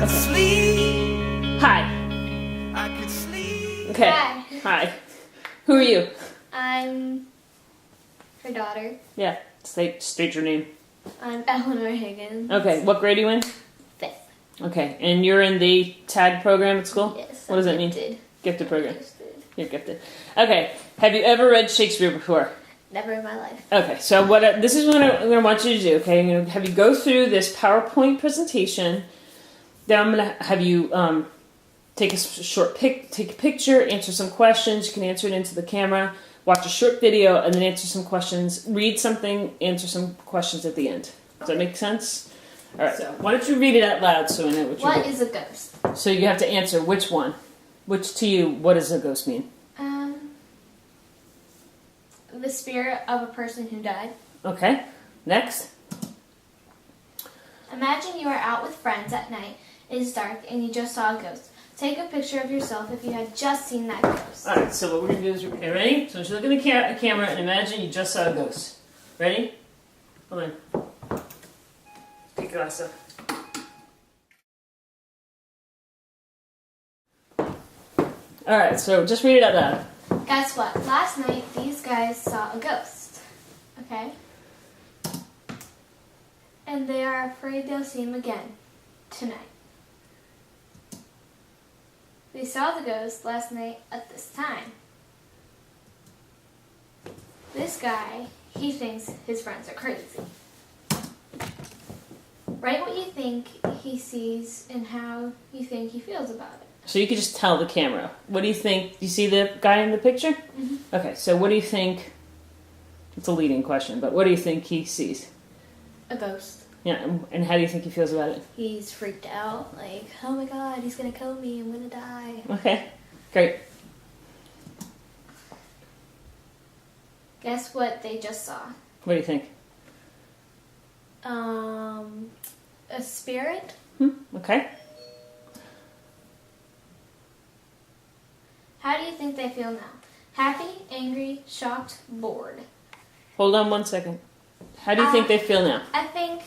Okay. Sleep. Hi. I could sleep. Okay. Hi. Hi. Who are you? I'm her daughter. Yeah. State your name. I'm Eleanor Higgins. Okay. What grade are you in? 5th. Okay. And you're in the TAG program at school? Yes. What does that mean? Gifted. Gifted program. Gifted. You're gifted. Okay. Have you ever read Shakespeare before? Never in my life. Okay. So this is what I'm going to want you to do. Okay. I'm going to have you go through this PowerPoint presentation. Then I'm going to have you take a picture, answer some questions. You can answer it into the camera. Watch a short video and then answer some questions. Read something, answer some questions at the end. Does that make sense? All right. So why don't you read it out loud so I know what you're What doing. is a ghost? So you have to answer which one. Which to you, what does a ghost mean? The spirit of a person who died. Okay. Next. Imagine you are out with friends at night. It is dark and you just saw a ghost. Take a picture of yourself if you had just seen that ghost. All right. So what we're gonna do is, okay, ready? So just look at the camera and imagine you just saw a ghost. Ready? Hold on. Take your glass off. All right. So just read it out loud. Guess what? Last night, these guys saw a ghost. Okay? And they are afraid they'll see him again tonight. They saw the ghost last night at this time. This guy, he thinks his friends are crazy. Write what you think he sees and how you think he feels about it. So you could just tell the camera. What do you think? Do you see the guy in the picture? Mm-hmm. Okay, so what do you think? It's a leading question, but what do you think he sees? A ghost. Yeah, and how do you think he feels about it? He's freaked out, like, oh my god, he's gonna kill me, I'm gonna die. Okay, great. Guess what they just saw? What do you think? A spirit? Okay. How do you think they feel now? Happy, angry, shocked, bored? Hold on 1 second. How do you think they feel now? I think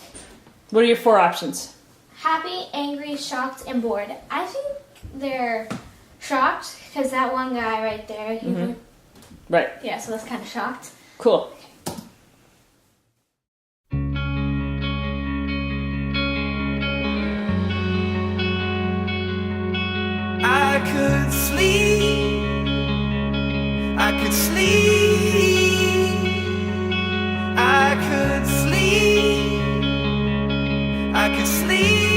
What are your 4 options? happy, angry, shocked, and bored. I think they're shocked because that one guy right there, Right. yeah, so that's kind of shocked. Cool. I could sleep. I could sleep. I could sleep. I could sleep.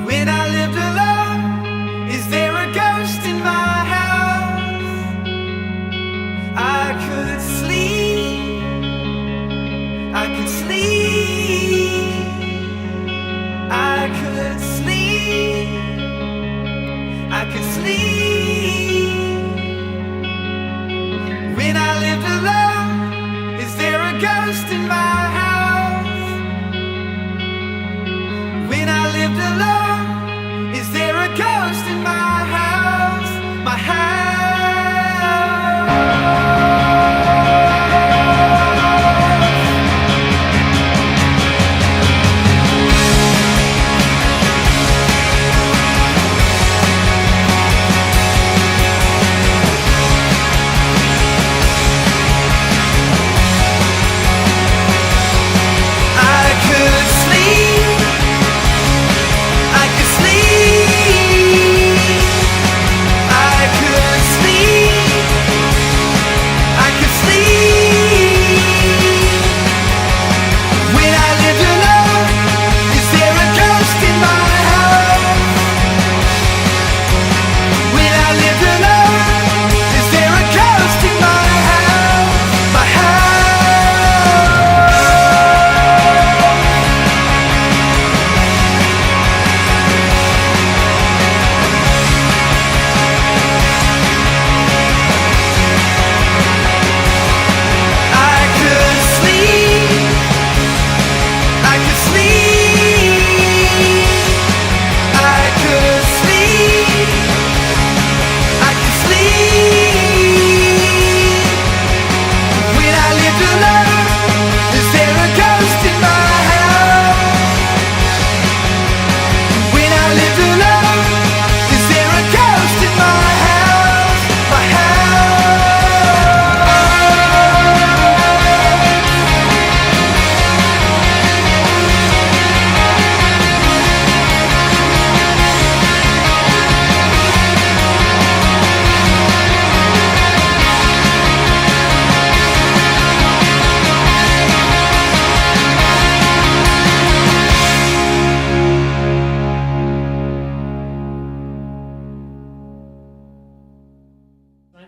When I lived alone, is there a ghost in my house?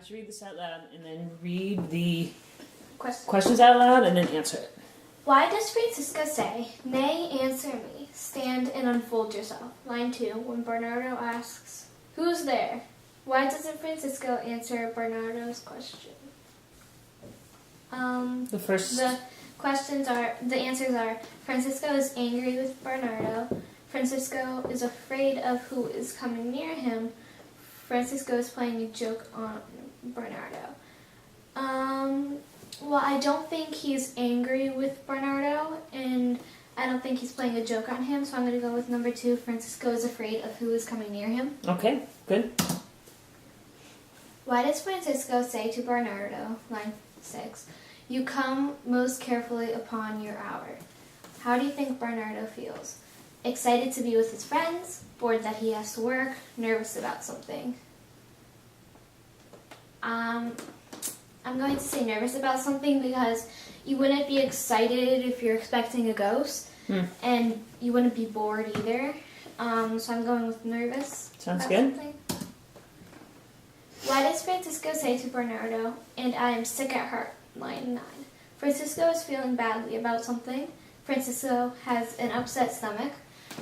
don't you read this out loud and then read the Question. questions out loud and then answer it. Why does Francisco say, "Nay, answer me, stand and unfold yourself"? Line 2, when Bernardo asks, "Who's there?" Why doesn't Francisco answer Bernardo's question? The first. The answers are, Francisco is angry with Bernardo. Francisco is afraid of who is coming near him. Francisco is playing a joke on Bernardo. Well, I don't think he's angry with Bernardo, and I don't think he's playing a joke on him, so I'm going to go with number 2. Francisco is afraid of who is coming near him. Okay, good. Why does Francisco say to Bernardo, line 6, "You come most carefully upon your hour"? How do you think Bernardo feels? Excited to be with his friends, bored that he has to work, nervous about something? I'm going to say nervous about something because you wouldn't be excited if you're expecting a ghost, and you wouldn't be bored either. So I'm going with nervous. Sounds about good. Something. Why does Francisco say to Bernardo, "And I am sick at heart"? Line 9. Francisco is feeling badly about something. Francisco has an upset stomach.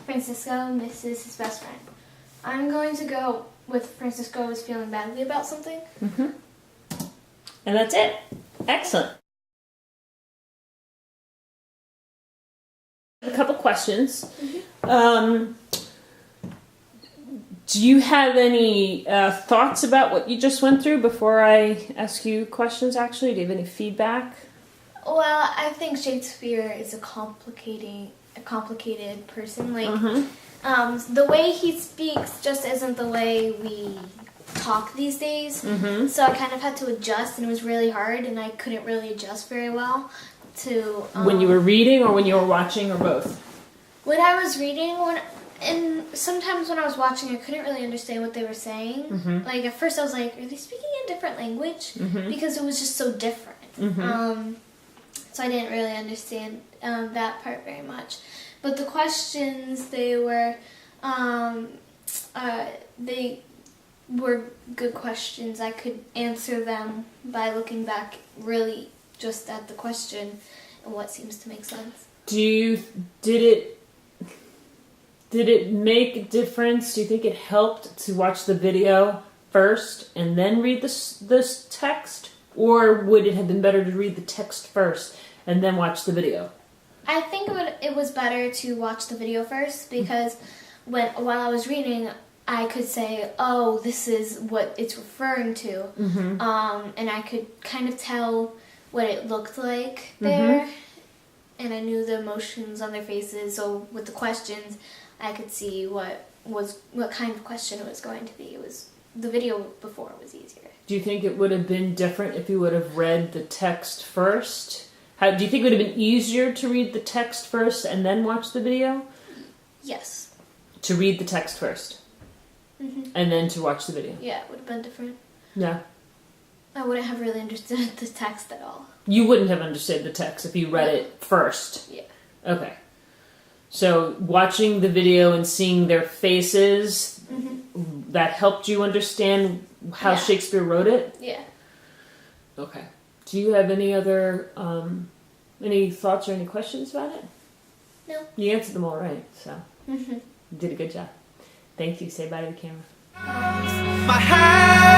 Francisco misses his best friend. I'm going to go with Francisco is feeling badly about something. And that's it. Excellent. A couple questions. Do you have any thoughts about what you just went through before I ask you questions, actually? Do you have any feedback? Well, I think Shakespeare is a complicated person. The way he speaks just isn't the way we talk these days. So I kind of had to adjust, and it was really hard, and I couldn't really adjust very well to... when you were reading or when you were watching or both? When I was reading, and sometimes when I was watching, I couldn't really understand what they were saying. Like, at first I was like, are they speaking a different language? Because it was just so different. So I didn't really understand that part very much. But the questions, they were good questions. I could answer them by looking back really just at the question and what seems to make sense. Did it make a difference? Do you think it helped to watch the video first and then read this text? Or would it have been better to read the text first and then watch the video? I think it was better to watch the video first because while I was reading, I could say, oh, this is what it's referring to. And I could kind of tell what it looked like there. And I knew the emotions on their faces. So with the questions, I could see what kind of question it was going to be. The video before was easier. Do you think it would have been different if you would have read the text first? Do you think it would have been easier to read the text first and then watch the video? Yes. To read the text first and then to watch the video? Yeah, it would have been different. Yeah. I wouldn't have really understood the text at all. You wouldn't have understood the text if you read it first? Yeah. Okay. So watching the video and seeing their faces, that helped you understand how Shakespeare wrote it? Yeah. Okay. Do you have any other, any thoughts or any questions about it? No. You answered them all right, so you did a good job. Thank you. Say bye to the camera. My hand